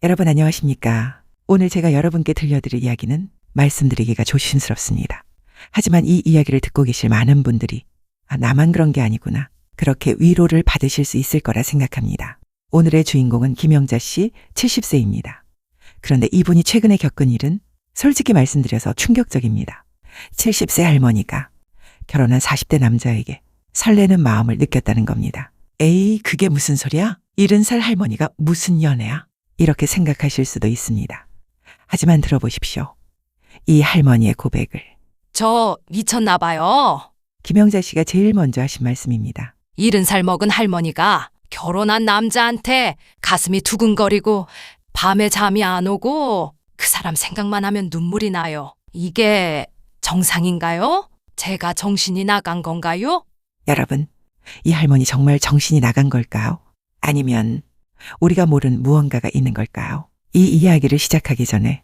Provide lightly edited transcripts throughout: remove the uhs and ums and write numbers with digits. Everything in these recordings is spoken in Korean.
여러분 안녕하십니까? 오늘 제가 여러분께 들려드릴 이야기는 말씀드리기가 조심스럽습니다. 하지만 이 이야기를 듣고 계실 많은 분들이 나만 그런 게 아니구나. 그렇게 위로를 받으실 수 있을 거라 생각합니다. 오늘의 주인공은 김영자 씨 70세입니다. 그런데 이분이 최근에 겪은 일은 솔직히 말씀드려서 충격적입니다. 70세 할머니가 결혼한 40대 남자에게 설레는 마음을 느꼈다는 겁니다. 에이, 그게 무슨 소리야? 70살 할머니가 무슨 연애야? 이렇게 생각하실 수도 있습니다. 하지만 들어보십시오. 이 할머니의 고백을. 저 미쳤나 봐요. 김영자 씨가 제일 먼저 하신 말씀입니다. 70살 먹은 할머니가 결혼한 남자한테 가슴이 두근거리고 밤에 잠이 안 오고 그 사람 생각만 하면 눈물이 나요. 이게 정상인가요? 제가 정신이 나간 건가요? 여러분, 이 할머니 정말 정신이 나간 걸까요? 아니면 우리가 모르는 무언가가 있는 걸까요? 이 이야기를 시작하기 전에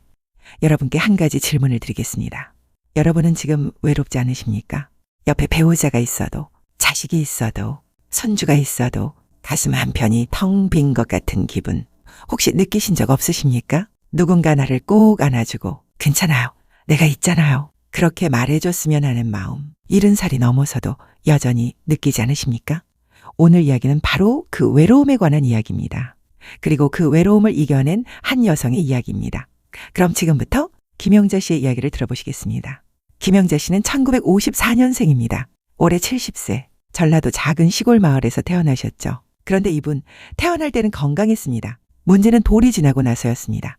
여러분께 한 가지 질문을 드리겠습니다. 여러분은 지금 외롭지 않으십니까? 옆에 배우자가 있어도, 자식이 있어도, 손주가 있어도 가슴 한편이 텅 빈 것 같은 기분 혹시 느끼신 적 없으십니까? 누군가 나를 꼭 안아주고 괜찮아요. 내가 있잖아요. 그렇게 말해줬으면 하는 마음 70살이 넘어서도 여전히 느끼지 않으십니까? 오늘 이야기는 바로 그 외로움에 관한 이야기입니다. 그리고 그 외로움을 이겨낸 한 여성의 이야기입니다. 그럼 지금부터 김영자 씨의 이야기를 들어보시겠습니다. 김영자 씨는 1954년생입니다. 올해 70세, 전라도 작은 시골 마을에서 태어나셨죠. 그런데 이분 태어날 때는 건강했습니다. 문제는 돌이 지나고 나서였습니다.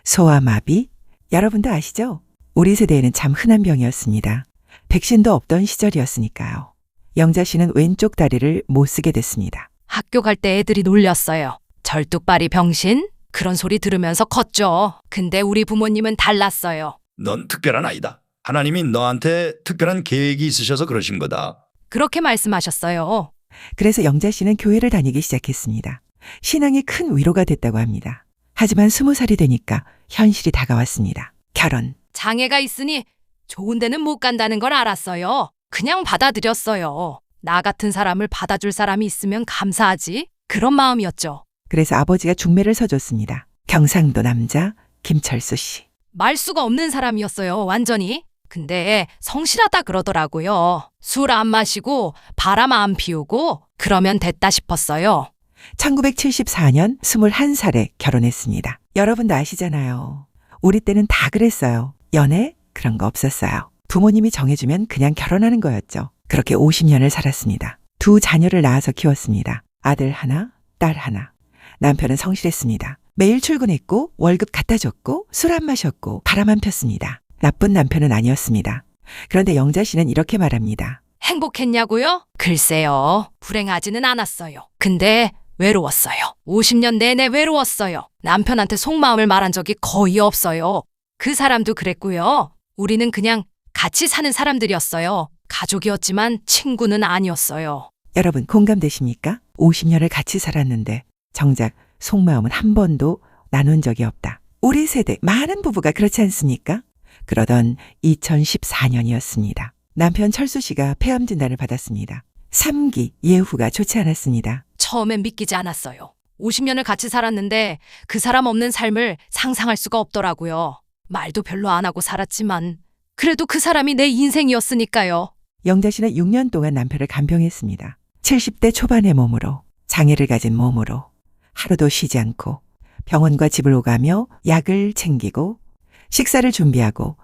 소아마비, 여러분도 아시죠? 우리 세대에는 참 흔한 병이었습니다. 백신도 없던 시절이었으니까요. 영자 씨는 왼쪽 다리를 못 쓰게 됐습니다. 학교 갈 때 애들이 놀렸어요. 절뚝발이 병신? 그런 소리 들으면서 컸죠. 근데 우리 부모님은 달랐어요. 넌 특별한 아이다. 하나님이 너한테 특별한 계획이 있으셔서 그러신 거다. 그렇게 말씀하셨어요. 그래서 영자 씨는 교회를 다니기 시작했습니다. 신앙이 큰 위로가 됐다고 합니다. 하지만 20살이 되니까 현실이 다가왔습니다. 결혼. 장애가 있으니 좋은 데는 못 간다는 걸 알았어요. 그냥 받아들였어요. 나 같은 사람을 받아줄 사람이 있으면 감사하지. 그런 마음이었죠. 그래서 아버지가 중매를 서줬습니다. 경상도 남자 김철수 씨. 말 수가 없는 사람이었어요, 완전히. 근데 성실하다 그러더라고요. 술 안 마시고 바람 안 피우고 그러면 됐다 싶었어요. 1974년 21살에 결혼했습니다. 여러분도 아시잖아요. 우리 때는 다 그랬어요. 연애? 그런 거 없었어요. 부모님이 정해주면 그냥 결혼하는 거였죠. 그렇게 50년을 살았습니다. 2 자녀를 낳아서 키웠습니다. 아들 하나, 딸 하나. 남편은 성실했습니다. 매일 출근했고 월급 갖다 줬고 술 안 마셨고 바람 안 폈습니다. 나쁜 남편은 아니었습니다. 그런데 영자 씨는 이렇게 말합니다. 행복했냐고요? 글쎄요. 불행하지는 않았어요. 근데 외로웠어요. 50년 내내 외로웠어요. 남편한테 속마음을 말한 적이 거의 없어요. 그 사람도 그랬고요. 우리는 그냥 같이 사는 사람들이었어요. 가족이었지만 친구는 아니었어요. 여러분 공감되십니까? 50년을 같이 살았는데 정작 속마음은 한 번도 나눈 적이 없다. 우리 세대 많은 부부가 그렇지 않습니까? 그러던 2014년이었습니다. 남편 철수 씨가 폐암 진단을 받았습니다. 3기 예후가 좋지 않았습니다. 처음엔 믿기지 않았어요. 50년을 같이 살았는데 그 사람 없는 삶을 상상할 수가 없더라고요. 말도 별로 안 하고 살았지만 그래도 그 사람이 내 인생이었으니까요. 영자 씨는 6년 동안 남편을 간병했습니다. 70대 초반의 몸으로, 장애를 가진 몸으로 하루도 쉬지 않고 병원과 집을 오가며 약을 챙기고 식사를 준비하고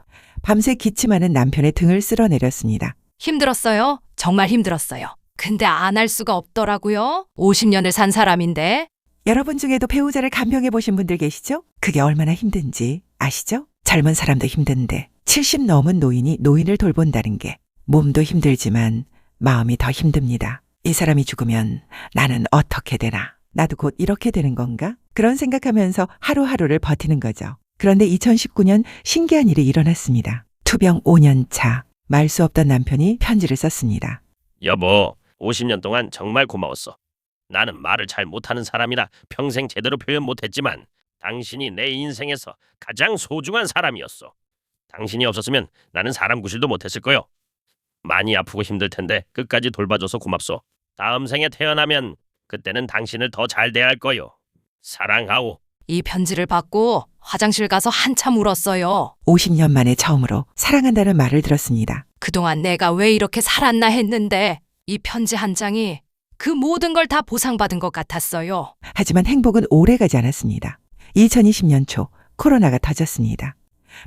밤새 기침하는 남편의 등을 쓸어내렸습니다. 힘들었어요. 정말 힘들었어요. 근데 안 할 수가 없더라고요. 50년을 산 사람인데. 여러분 중에도 배우자를 간병해 보신 분들 계시죠? 그게 얼마나 힘든지 아시죠? 젊은 사람도 힘든데 70 넘은 노인이 노인을 돌본다는 게 몸도 힘들지만 마음이 더 힘듭니다. 이 사람이 죽으면 나는 어떻게 되나? 나도 곧 이렇게 되는 건가? 그런 생각하면서 하루하루를 버티는 거죠. 그런데 2019년 신기한 일이 일어났습니다. 투병 5년 차, 말 수 없던 남편이 편지를 썼습니다. 여보, 50년 동안 정말 고마웠어. 나는 말을 잘 못하는 사람이라 평생 제대로 표현 못했지만 당신이 내 인생에서 가장 소중한 사람이었어. 당신이 없었으면 나는 사람 구실도 못했을 거요. 많이 아프고 힘들 텐데 끝까지 돌봐줘서 고맙소. 다음 생에 태어나면 그때는 당신을 더 잘 대할 거요. 사랑하오. 이 편지를 받고 화장실 가서 한참 울었어요. 50년 만에 처음으로 사랑한다는 말을 들었습니다. 그동안 내가 왜 이렇게 살았나 했는데 이 편지 한 장이 그 모든 걸 다 보상받은 것 같았어요. 하지만 행복은 오래가지 않았습니다. 2020년 초 코로나가 터졌습니다.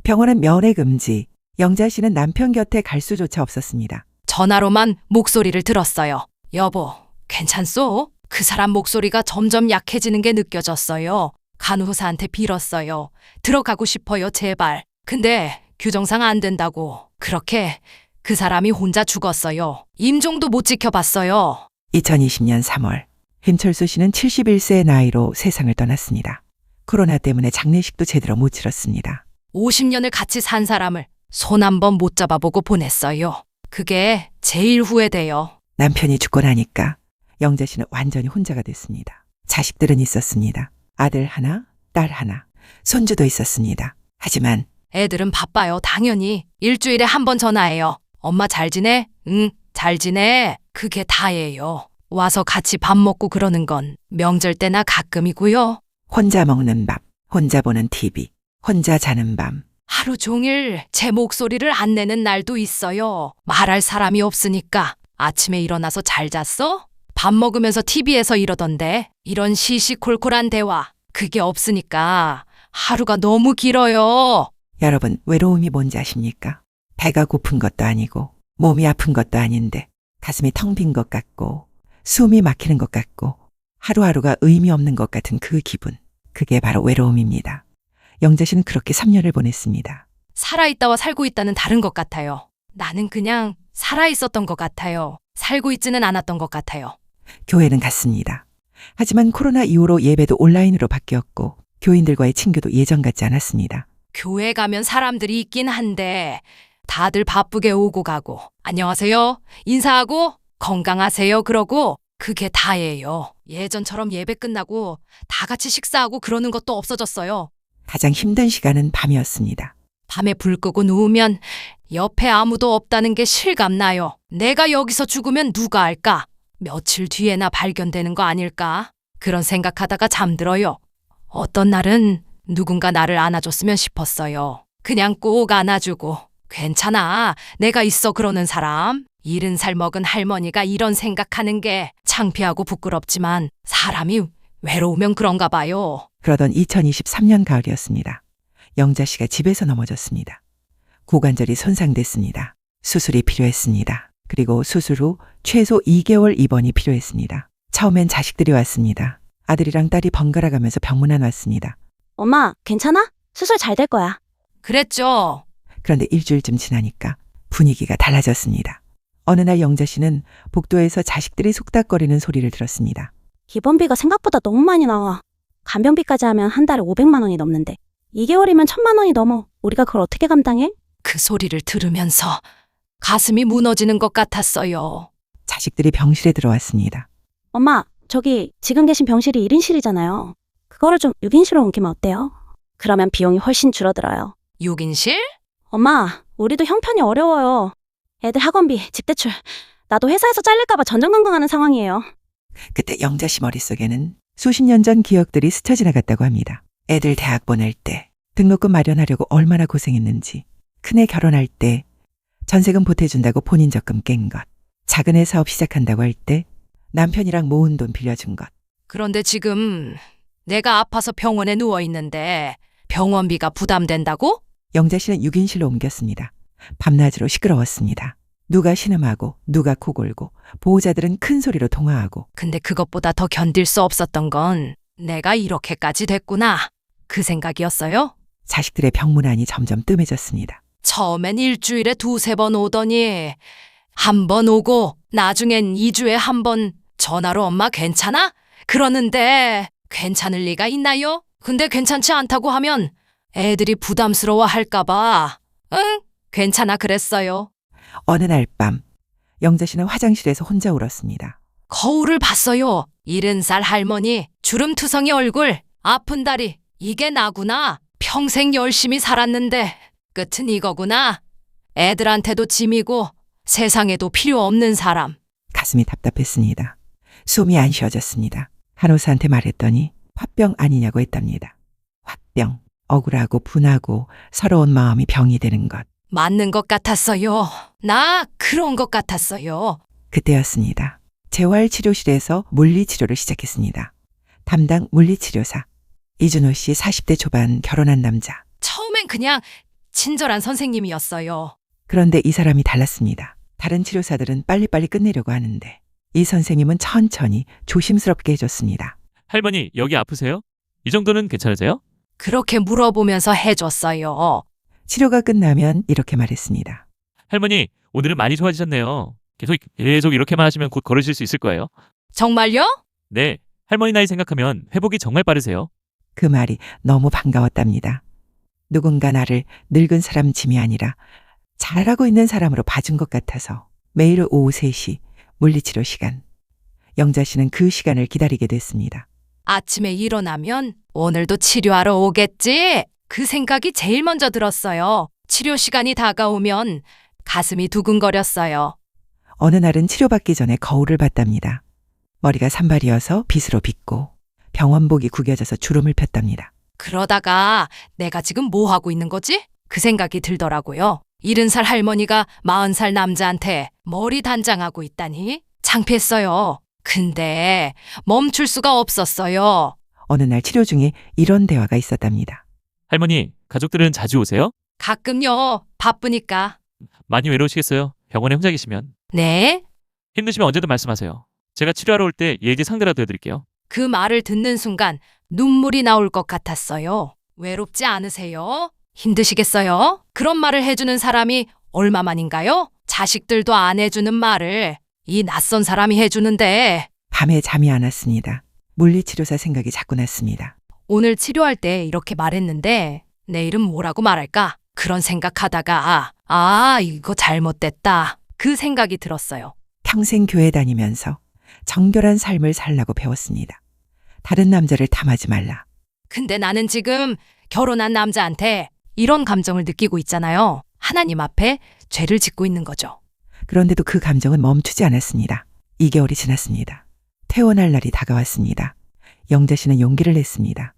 병원은 면회 금지, 영자 씨는 남편 곁에 갈 수조차 없었습니다. 전화로만 목소리를 들었어요. 여보, 괜찮소? 그 사람 목소리가 점점 약해지는 게 느껴졌어요. 간호사한테 빌었어요. 들어가고 싶어요, 제발. 근데 규정상 안 된다고. 그렇게 그 사람이 혼자 죽었어요. 임종도 못 지켜봤어요. 2020년 3월 김철수 씨는 71세의 나이로 세상을 떠났습니다. 코로나 때문에 장례식도 제대로 못 치렀습니다. 50년을 같이 산 사람을 손 한 번 못 잡아보고 보냈어요. 그게 제일 후회돼요. 남편이 죽고 나니까 영자 씨는 완전히 혼자가 됐습니다. 자식들은 있었습니다. 아들 하나, 딸 하나, 손주도 있었습니다. 하지만 애들은 바빠요, 당연히. 일주일에 한 번 전화해요. 엄마 잘 지내? 응, 잘 지내. 그게 다예요. 와서 같이 밥 먹고 그러는 건 명절 때나 가끔이고요. 혼자 먹는 밥, 혼자 보는 TV, 혼자 자는 밤. 하루 종일 제 목소리를 안 내는 날도 있어요. 말할 사람이 없으니까. 아침에 일어나서 잘 잤어? 밥 먹으면서 TV에서 이러던데. 이런 시시콜콜한 대화. 그게 없으니까 하루가 너무 길어요. 여러분, 외로움이 뭔지 아십니까? 배가 고픈 것도 아니고 몸이 아픈 것도 아닌데 가슴이 텅 빈 것 같고 숨이 막히는 것 같고 하루하루가 의미 없는 것 같은 그 기분. 그게 바로 외로움입니다. 영자 씨는 그렇게 3년을 보냈습니다. 살아있다와 살고 있다는 다른 것 같아요. 나는 그냥 살아있었던 것 같아요. 살고 있지는 않았던 것 같아요. 교회는 갔습니다. 하지만 코로나 이후로 예배도 온라인으로 바뀌었고 교인들과의 친교도 예전 같지 않았습니다. 교회 가면 사람들이 있긴 한데 다들 바쁘게 오고 가고 안녕하세요 인사하고 건강하세요 그러고 그게 다예요. 예전처럼 예배 끝나고 다 같이 식사하고 그러는 것도 없어졌어요. 가장 힘든 시간은 밤이었습니다. 밤에 불 끄고 누우면 옆에 아무도 없다는 게 실감나요. 내가 여기서 죽으면 누가 알까? 며칠 뒤에나 발견되는 거 아닐까? 그런 생각하다가 잠들어요. 어떤 날은 누군가 나를 안아줬으면 싶었어요. 그냥 꼭 안아주고 괜찮아, 내가 있어 그러는 사람. 70살 먹은 할머니가 이런 생각하는 게 창피하고 부끄럽지만 사람이 외로우면 그런가 봐요. 그러던 2023년 가을이었습니다. 영자 씨가 집에서 넘어졌습니다. 고관절이 손상됐습니다. 수술이 필요했습니다. 그리고 수술 후 최소 2개월 입원이 필요했습니다. 처음엔 자식들이 왔습니다. 아들이랑 딸이 번갈아 가면서 병문안 왔습니다. 엄마, 괜찮아? 수술 잘 될 거야. 그랬죠. 그런데 일주일쯤 지나니까 분위기가 달라졌습니다. 어느 날 영자 씨는 복도에서 자식들이 속닥거리는 소리를 들었습니다. 기본비가 생각보다 너무 많이 나와. 간병비까지 하면 한 달에 500만 원이 넘는데 2개월이면 1000만 원이 넘어. 우리가 그걸 어떻게 감당해? 그 소리를 들으면서 가슴이 무너지는 것 같았어요. 자식들이 병실에 들어왔습니다. 엄마, 저기 지금 계신 병실이 1인실이잖아요. 그거를 좀 6인실로 옮기면 어때요? 그러면 비용이 훨씬 줄어들어요. 6인실? 엄마, 우리도 형편이 어려워요. 애들 학원비, 집대출. 나도 회사에서 잘릴까봐 전전긍긍하는 상황이에요. 그때 영자 씨 머릿속에는 수십 년 전 기억들이 스쳐 지나갔다고 합니다. 애들 대학 보낼 때, 등록금 마련하려고 얼마나 고생했는지, 큰애 결혼할 때 전세금 보태준다고 본인 적금 깬 것, 작은 애 사업 시작한다고 할 때 남편이랑 모은 돈 빌려준 것. 그런데 지금 내가 아파서 병원에 누워 있는데 병원비가 부담된다고? 영자 씨는 6인실로 옮겼습니다. 밤낮으로 시끄러웠습니다. 누가 신음하고 누가 코 골고 보호자들은 큰 소리로 통화하고. 근데 그것보다 더 견딜 수 없었던 건 내가 이렇게까지 됐구나. 그 생각이었어요? 자식들의 병문안이 점점 뜸해졌습니다. 처음엔 일주일에 2-3번 오더니 한 번 오고 나중엔 2주에 한 번 전화로 엄마 괜찮아? 그러는데 괜찮을 리가 있나요? 근데 괜찮지 않다고 하면 애들이 부담스러워 할까봐 응? 괜찮아 그랬어요. 어느 날 밤 영자 씨는 화장실에서 혼자 울었습니다. 거울을 봤어요. 70살 할머니, 주름투성이 얼굴, 아픈 다리. 이게 나구나. 평생 열심히 살았는데 끝은 이거구나. 애들한테도 짐이고 세상에도 필요 없는 사람. 가슴이 답답했습니다. 숨이 안 쉬어졌습니다. 간호사한테 말했더니 화병 아니냐고 했답니다. 병, 억울하고 분하고 서러운 마음이 병이 되는 것. 맞는 것 같았어요. 나 그런 것 같았어요. 그때였습니다. 재활치료실에서 물리치료를 시작했습니다. 담당 물리치료사. 이준호 씨 40대 초반 결혼한 남자. 처음엔 그냥 친절한 선생님이었어요. 그런데 이 사람이 달랐습니다. 다른 치료사들은 빨리빨리 끝내려고 하는데 이 선생님은 천천히 조심스럽게 해줬습니다. 할머니, 여기 아프세요? 이 정도는 괜찮으세요? 그렇게 물어보면서 해줬어요. 치료가 끝나면 이렇게 말했습니다. 할머니, 오늘은 많이 좋아지셨네요. 계속 이렇게만 하시면 곧 걸으실 수 있을 거예요. 정말요? 네, 할머니 나이 생각하면 회복이 정말 빠르세요. 그 말이 너무 반가웠답니다. 누군가 나를 늙은 사람 짐이 아니라 잘하고 있는 사람으로 봐준 것 같아서 매일 오후 3시 물리치료 시간. 영자 씨는 그 시간을 기다리게 됐습니다. 아침에 일어나면 오늘도 치료하러 오겠지? 그 생각이 제일 먼저 들었어요. 치료 시간이 다가오면 가슴이 두근거렸어요. 어느 날은 치료받기 전에 거울을 봤답니다. 머리가 산발이어서 빗으로 빗고 병원복이 구겨져서 주름을 폈답니다. 그러다가 내가 지금 뭐 하고 있는 거지? 그 생각이 들더라고요. 70살 할머니가 40살 남자한테 머리 단장하고 있다니 창피했어요. 근데 멈출 수가 없었어요. 어느 날 치료 중에 이런 대화가 있었답니다. 할머니, 가족들은 자주 오세요? 가끔요. 바쁘니까. 많이 외로우시겠어요? 병원에 혼자 계시면. 네? 힘드시면 언제든 말씀하세요. 제가 치료하러 올 때 예지 상대라도 해드릴게요. 그 말을 듣는 순간 눈물이 나올 것 같았어요. 외롭지 않으세요? 힘드시겠어요? 그런 말을 해주는 사람이 얼마만인가요? 자식들도 안 해주는 말을 이 낯선 사람이 해주는데 밤에 잠이 안 왔습니다. 물리치료사 생각이 자꾸 났습니다. 오늘 치료할 때 이렇게 말했는데 내일은 뭐라고 말할까? 그런 생각하다가 이거 잘못됐다. 그 생각이 들었어요. 평생 교회 다니면서 정결한 삶을 살라고 배웠습니다. 다른 남자를 탐하지 말라. 근데 나는 지금 결혼한 남자한테 이런 감정을 느끼고 있잖아요. 하나님 앞에 죄를 짓고 있는 거죠. 그런데도 그 감정은 멈추지 않았습니다. 2개월이 지났습니다. 퇴원할 날이 다가왔습니다. 영자 씨는 용기를 냈습니다.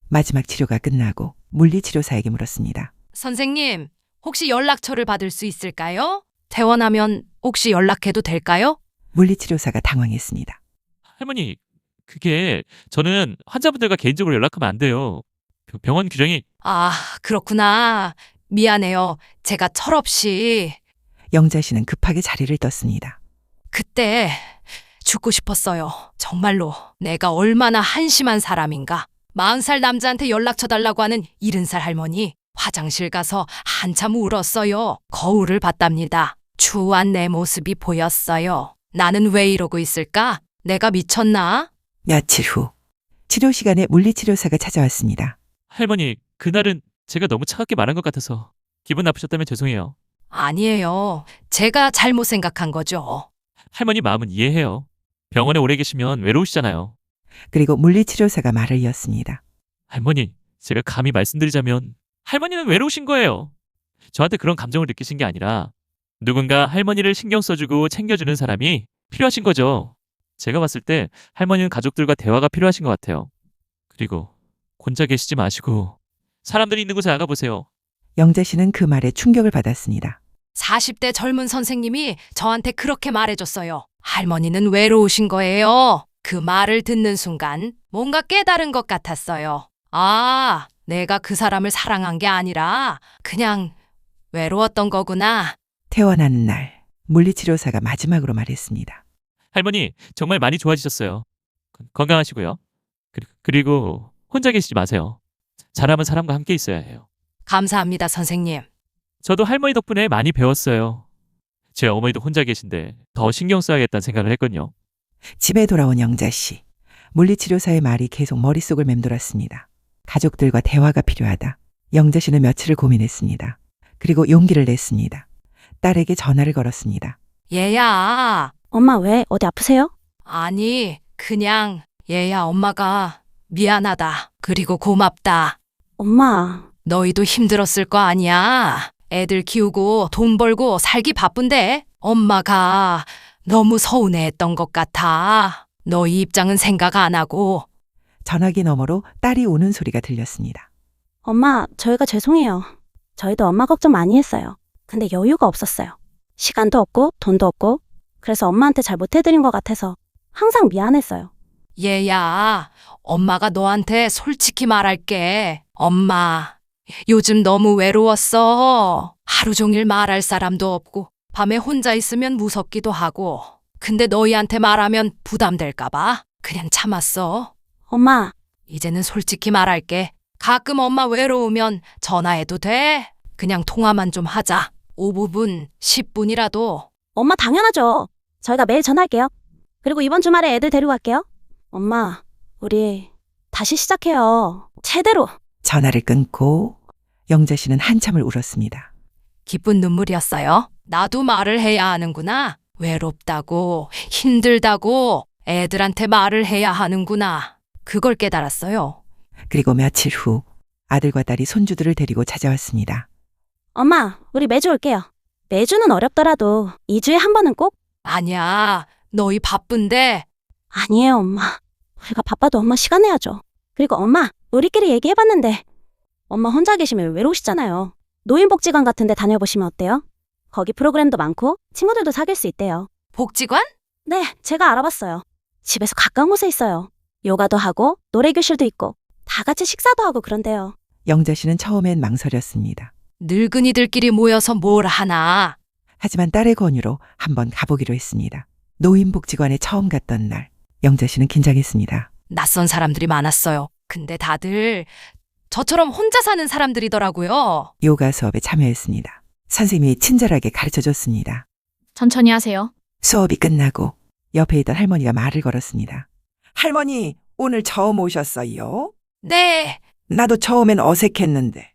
마지막 치료가 끝나고 물리치료사에게 물었습니다. 선생님, 혹시 연락처를 받을 수 있을까요? 퇴원하면 혹시 연락해도 될까요? 물리치료사가 당황했습니다. 할머니, 그게 저는 환자분들과 개인적으로 연락하면 안 돼요. 병원 규정이. 그렇구나. 미안해요. 제가 철없이. 영자 씨는 급하게 자리를 떴습니다. 그때 죽고 싶었어요. 정말로. 내가 얼마나 한심한 사람인가. 40살 남자한테 연락처 달라고 하는 70살 할머니. 화장실 가서 한참 울었어요. 거울을 봤답니다. 추한 내 모습이 보였어요. 나는 왜 이러고 있을까? 내가 미쳤나? 며칠 후 치료 시간에 물리치료사가 찾아왔습니다. 할머니, 그날은 제가 너무 차갑게 말한 것 같아서 기분 나쁘셨다면 죄송해요. 아니에요. 제가 잘못 생각한 거죠. 할머니 마음은 이해해요. 병원에 오래 계시면 외로우시잖아요. 그리고 물리치료사가 말을 이었습니다. 할머니, 제가 감히 말씀드리자면 할머니는 외로우신 거예요. 저한테 그런 감정을 느끼신 게 아니라 누군가 할머니를 신경 써주고 챙겨주는 사람이 필요하신 거죠. 제가 봤을 때 할머니는 가족들과 대화가 필요하신 것 같아요. 그리고 혼자 계시지 마시고 사람들이 있는 곳에 나가보세요. 영자 씨는 그 말에 충격을 받았습니다. 40대 젊은 선생님이 저한테 그렇게 말해줬어요. 할머니는 외로우신 거예요. 그 말을 듣는 순간 뭔가 깨달은 것 같았어요. 내가 그 사람을 사랑한 게 아니라 그냥 외로웠던 거구나. 퇴원하는 날 물리치료사가 마지막으로 말했습니다. 할머니, 정말 많이 좋아지셨어요. 건강하시고요. 그리고 혼자 계시지 마세요. 잘하면 사람과 함께 있어야 해요. 감사합니다, 선생님. 저도 할머니 덕분에 많이 배웠어요. 제 어머니도 혼자 계신데 더 신경 써야겠다는 생각을 했거든요. 집에 돌아온 영자 씨. 물리치료사의 말이 계속 머릿속을 맴돌았습니다. 가족들과 대화가 필요하다. 영자 씨는 며칠을 고민했습니다. 그리고 용기를 냈습니다. 딸에게 전화를 걸었습니다. 얘야. 엄마 왜? 어디 아프세요? 아니, 그냥 얘야, 엄마가 미안하다. 그리고 고맙다. 엄마, 너희도 힘들었을 거 아니야. 애들 키우고 돈 벌고 살기 바쁜데 엄마가 너무 서운해했던 것 같아. 너희 입장은 생각 안 하고. 전화기 너머로 딸이 우는 소리가 들렸습니다. 엄마, 저희가 죄송해요. 저희도 엄마 걱정 많이 했어요. 근데 여유가 없었어요. 시간도 없고 돈도 없고 그래서 엄마한테 잘 못해드린 것 같아서 항상 미안했어요. 얘야, 엄마가 너한테 솔직히 말할게. 엄마, 요즘 너무 외로웠어. 하루 종일 말할 사람도 없고, 밤에 혼자 있으면 무섭기도 하고. 근데 너희한테 말하면 부담될까봐 그냥 참았어. 엄마, 이제는 솔직히 말할게. 가끔 엄마 외로우면 전화해도 돼? 그냥 통화만 좀 하자. 5분, 10분이라도. 엄마 당연하죠. 저희가 매일 전화할게요. 그리고 이번 주말에 애들 데리고 갈게요. 엄마, 우리 다시 시작해요. 제대로. 전화를 끊고 영자 씨는 한참을 울었습니다. 기쁜 눈물이었어요. 나도 말을 해야 하는구나. 외롭다고, 힘들다고 애들한테 말을 해야 하는구나. 그걸 깨달았어요. 그리고 며칠 후 아들과 딸이 손주들을 데리고 찾아왔습니다. 엄마, 우리 매주 올게요. 매주는 어렵더라도 2주에 한 번은 꼭. 아니야, 너희 바쁜데. 아니에요, 엄마. 우리가 바빠도 엄마 시간 내야죠. 그리고 엄마, 우리끼리 얘기해봤는데 엄마 혼자 계시면 외로우시잖아요. 노인복지관 같은 데 다녀보시면 어때요? 거기 프로그램도 많고 친구들도 사귈 수 있대요. 복지관? 네, 제가 알아봤어요. 집에서 가까운 곳에 있어요. 요가도 하고 노래교실도 있고 다 같이 식사도 하고 그런데요. 영자 씨는 처음엔 망설였습니다. 늙은이들끼리 모여서 뭘 하나. 하지만 딸의 권유로 한번 가보기로 했습니다. 노인복지관에 처음 갔던 날, 영자 씨는 긴장했습니다. 낯선 사람들이 많았어요. 근데 다들 저처럼 혼자 사는 사람들이더라고요. 요가 수업에 참여했습니다. 선생님이 친절하게 가르쳐줬습니다. 천천히 하세요. 수업이 끝나고 옆에 있던 할머니가 말을 걸었습니다. 할머니, 오늘 처음 오셨어요? 네, 나도 처음엔 어색했는데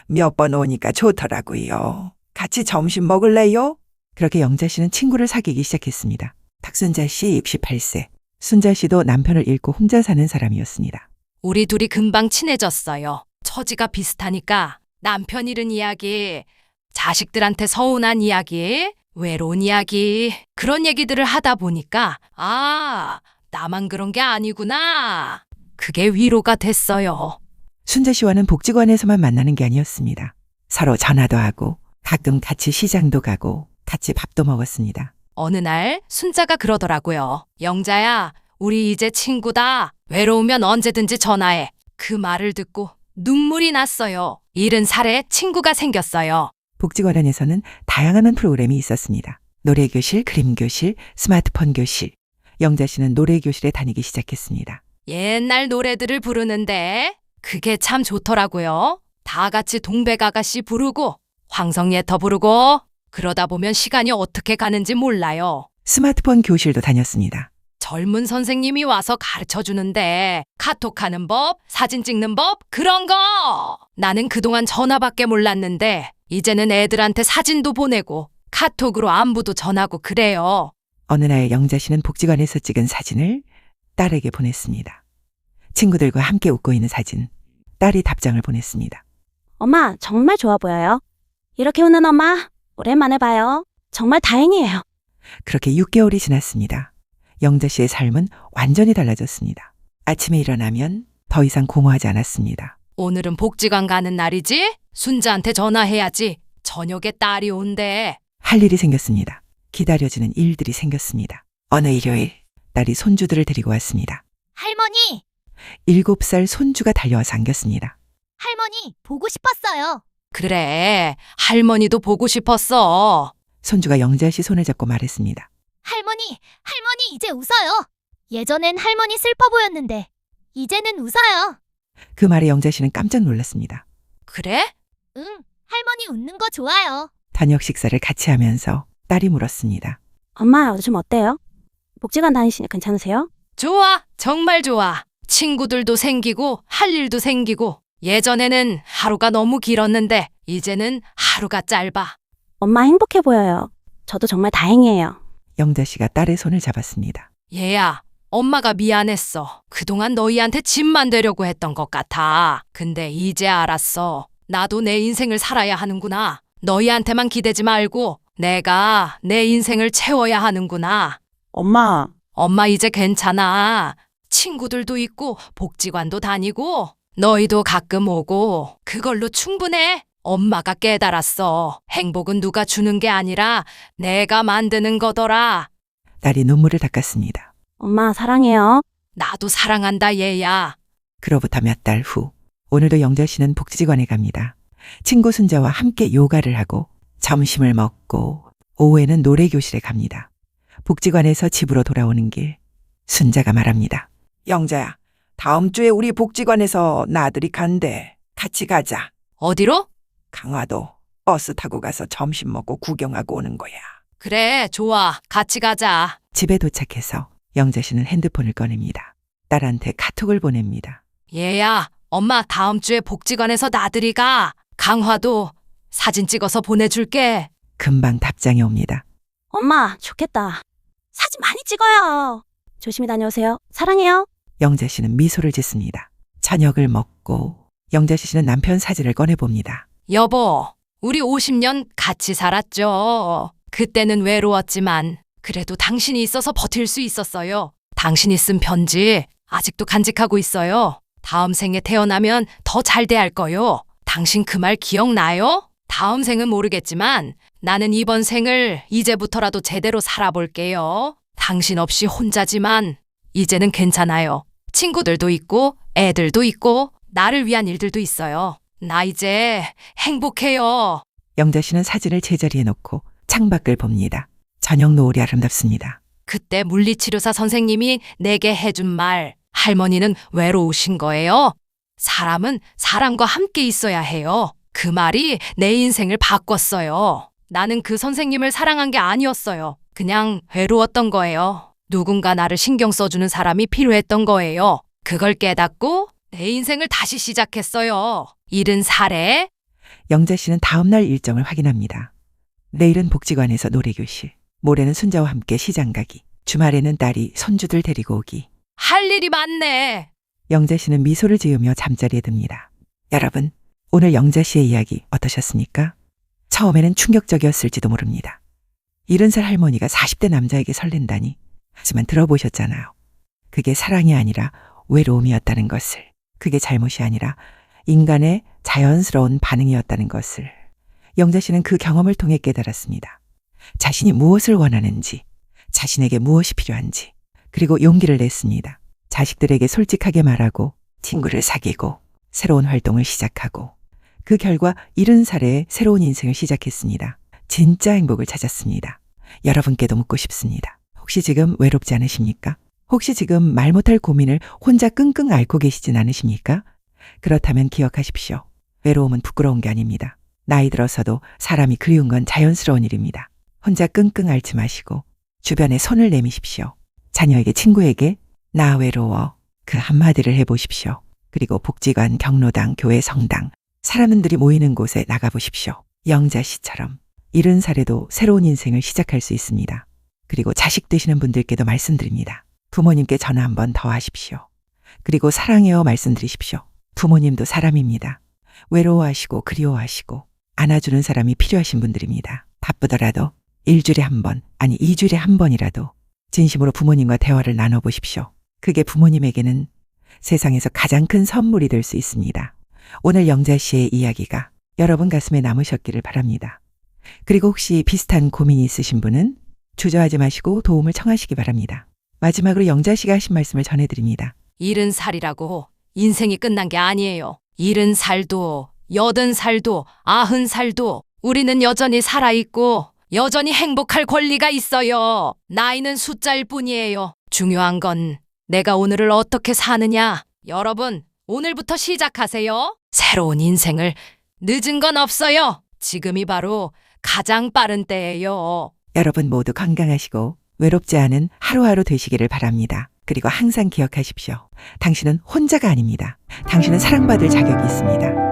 몇 번 오니까 좋더라고요. 같이 점심 먹을래요? 그렇게 영자 씨는 친구를 사귀기 시작했습니다. 탁순자 씨 68세, 순자 씨도 남편을 잃고 혼자 사는 사람이었습니다. 우리 둘이 금방 친해졌어요. 처지가 비슷하니까 남편 잃은 이야기, 자식들한테 서운한 이야기, 외로운 이야기, 그런 얘기들을 하다 보니까 아, 나만 그런 게 아니구나. 그게 위로가 됐어요. 순자 씨와는 복지관에서만 만나는 게 아니었습니다. 서로 전화도 하고 가끔 같이 시장도 가고 같이 밥도 먹었습니다. 어느 날 순자가 그러더라고요. 영자야, 우리 이제 친구다. 외로우면 언제든지 전화해. 그 말을 듣고 눈물이 났어요. 70살에 친구가 생겼어요. 복지관 안에서는 다양한 프로그램이 있었습니다. 노래교실, 그림교실, 스마트폰 교실. 영자 씨는 노래교실에 다니기 시작했습니다. 옛날 노래들을 부르는데 그게 참 좋더라고요. 다 같이 동백아가씨 부르고 황성예터 부르고 그러다 보면 시간이 어떻게 가는지 몰라요. 스마트폰 교실도 다녔습니다. 젊은 선생님이 와서 가르쳐 주는데 카톡하는 법, 사진 찍는 법, 그런 거. 나는 그동안 전화밖에 몰랐는데 이제는 애들한테 사진도 보내고 카톡으로 안부도 전하고 그래요. 어느 날 영자 씨는 복지관에서 찍은 사진을 딸에게 보냈습니다. 친구들과 함께 웃고 있는 사진. 딸이 답장을 보냈습니다. 엄마, 정말 좋아 보여요. 이렇게 웃는 엄마, 오랜만에 봐요. 정말 다행이에요. 그렇게 6개월이 지났습니다. 영자 씨의 삶은 완전히 달라졌습니다. 아침에 일어나면 더 이상 공허하지 않았습니다. 오늘은 복지관 가는 날이지? 순자한테 전화해야지. 저녁에 딸이 온대. 할 일이 생겼습니다. 기다려지는 일들이 생겼습니다. 어느 일요일 딸이 손주들을 데리고 왔습니다. 할머니, 7살 손주가 달려와서 안겼습니다. 할머니, 보고 싶었어요. 그래, 할머니도 보고 싶었어. 손주가 영자 씨 손을 잡고 말했습니다. 할머니 이제 웃어요. 예전엔 할머니 슬퍼 보였는데 이제는 웃어요. 그 말에 영자 씨는 깜짝 놀랐습니다. 그래? 응, 할머니 웃는 거 좋아요. 저녁 식사를 같이 하면서 딸이 물었습니다. 엄마, 요즘 어때요? 복지관 다니시니 괜찮으세요? 좋아, 정말 좋아. 친구들도 생기고 할 일도 생기고 예전에는 하루가 너무 길었는데 이제는 하루가 짧아. 엄마 행복해 보여요. 저도 정말 다행이에요. 영자 씨가 딸의 손을 잡았습니다. 얘야, 엄마가 미안했어. 그동안 너희한테 짐만 되려고 했던 것 같아. 근데 이제 알았어. 나도 내 인생을 살아야 하는구나. 너희한테만 기대지 말고 내가 내 인생을 채워야 하는구나. 엄마, 엄마 이제 괜찮아. 친구들도 있고 복지관도 다니고 너희도 가끔 오고 그걸로 충분해. 엄마가 깨달았어. 행복은 누가 주는 게 아니라 내가 만드는 거더라. 딸이 눈물을 닦았습니다. 엄마 사랑해요. 나도 사랑한다 얘야. 그로부터 몇 달 후, 오늘도 영자 씨는 복지관에 갑니다. 친구 순자와 함께 요가를 하고 점심을 먹고 오후에는 노래교실에 갑니다. 복지관에서 집으로 돌아오는 길, 순자가 말합니다. 영자야, 다음 주에 우리 복지관에서 나들이 간대. 같이 가자. 어디로? 강화도 버스 타고 가서 점심 먹고 구경하고 오는 거야. 그래, 좋아. 같이 가자. 집에 도착해서 영자 씨는 핸드폰을 꺼냅니다. 딸한테 카톡을 보냅니다. 얘야, 엄마 다음 주에 복지관에서 나들이 가. 강화도 사진 찍어서 보내줄게. 금방 답장이 옵니다. 엄마 좋겠다. 사진 많이 찍어요. 조심히 다녀오세요. 사랑해요. 영자 씨는 미소를 짓습니다. 저녁을 먹고 영자 씨는 남편 사진을 꺼내봅니다. 여보, 우리 50년 같이 살았죠. 그때는 외로웠지만 그래도 당신이 있어서 버틸 수 있었어요. 당신이 쓴 편지 아직도 간직하고 있어요. 다음 생에 태어나면 더 잘 대할 거요. 당신 그 말 기억나요? 다음 생은 모르겠지만 나는 이번 생을 이제부터라도 제대로 살아볼게요. 당신 없이 혼자지만 이제는 괜찮아요. 친구들도 있고 애들도 있고 나를 위한 일들도 있어요. 나 이제 행복해요. 영자 씨는 사진을 제자리에 놓고 창밖을 봅니다. 저녁 노을이 아름답습니다. 그때 물리치료사 선생님이 내게 해준 말, 할머니는 외로우신 거예요. 사람은 사람과 함께 있어야 해요. 그 말이 내 인생을 바꿨어요. 나는 그 선생님을 사랑한 게 아니었어요. 그냥 외로웠던 거예요. 누군가 나를 신경 써주는 사람이 필요했던 거예요. 그걸 깨닫고 내 인생을 다시 시작했어요. 70살에 영자 씨는 다음날 일정을 확인합니다. 내일은 복지관에서 노래교실, 모레는 순자와 함께 시장 가기, 주말에는 딸이 손주들 데리고 오기. 할 일이 많네. 영자 씨는 미소를 지으며 잠자리에 듭니다. 여러분, 오늘 영자 씨의 이야기 어떠셨습니까? 처음에는 충격적이었을지도 모릅니다. 70살 할머니가 40대 남자에게 설렌다니. 하지만 들어보셨잖아요. 그게 사랑이 아니라 외로움이었다는 것을. 그게 잘못이 아니라 인간의 자연스러운 반응이었다는 것을. 영자 씨는 그 경험을 통해 깨달았습니다. 자신이 무엇을 원하는지, 자신에게 무엇이 필요한지, 그리고 용기를 냈습니다. 자식들에게 솔직하게 말하고 친구를 사귀고 새로운 활동을 시작하고 그 결과 70살에 새로운 인생을 시작했습니다. 진짜 행복을 찾았습니다. 여러분께도 묻고 싶습니다. 혹시 지금 외롭지 않으십니까? 혹시 지금 말 못할 고민을 혼자 끙끙 앓고 계시진 않으십니까? 그렇다면 기억하십시오. 외로움은 부끄러운 게 아닙니다. 나이 들어서도 사람이 그리운 건 자연스러운 일입니다. 혼자 끙끙 앓지 마시고 주변에 손을 내미십시오. 자녀에게, 친구에게 나 외로워 그 한마디를 해보십시오. 그리고 복지관, 경로당, 교회, 성당, 사람들이 모이는 곳에 나가보십시오. 영자 씨처럼 70살에도 새로운 인생을 시작할 수 있습니다. 그리고 자식 되시는 분들께도 말씀드립니다. 부모님께 전화 한번 더 하십시오. 그리고 사랑해요 말씀드리십시오. 부모님도 사람입니다. 외로워하시고 그리워하시고 안아주는 사람이 필요하신 분들입니다. 바쁘더라도 1주일에 한 번, 아니 2주일에 한 번이라도 진심으로 부모님과 대화를 나눠보십시오. 그게 부모님에게는 세상에서 가장 큰 선물이 될 수 있습니다. 오늘 영자 씨의 이야기가 여러분 가슴에 남으셨기를 바랍니다. 그리고 혹시 비슷한 고민이 있으신 분은 주저하지 마시고 도움을 청하시기 바랍니다. 마지막으로 영자 씨가 하신 말씀을 전해드립니다. 70살이라고 인생이 끝난 게 아니에요. 70살도, 80살도, 90살도 우리는 여전히 살아있고 여전히 행복할 권리가 있어요. 나이는 숫자일 뿐이에요. 중요한 건 내가 오늘을 어떻게 사느냐. 여러분, 오늘부터 시작하세요. 새로운 인생을 늦은 건 없어요. 지금이 바로 가장 빠른 때예요. 여러분 모두 건강하시고 외롭지 않은 하루하루 되시기를 바랍니다. 그리고 항상 기억하십시오. 당신은 혼자가 아닙니다. 당신은 사랑받을 자격이 있습니다.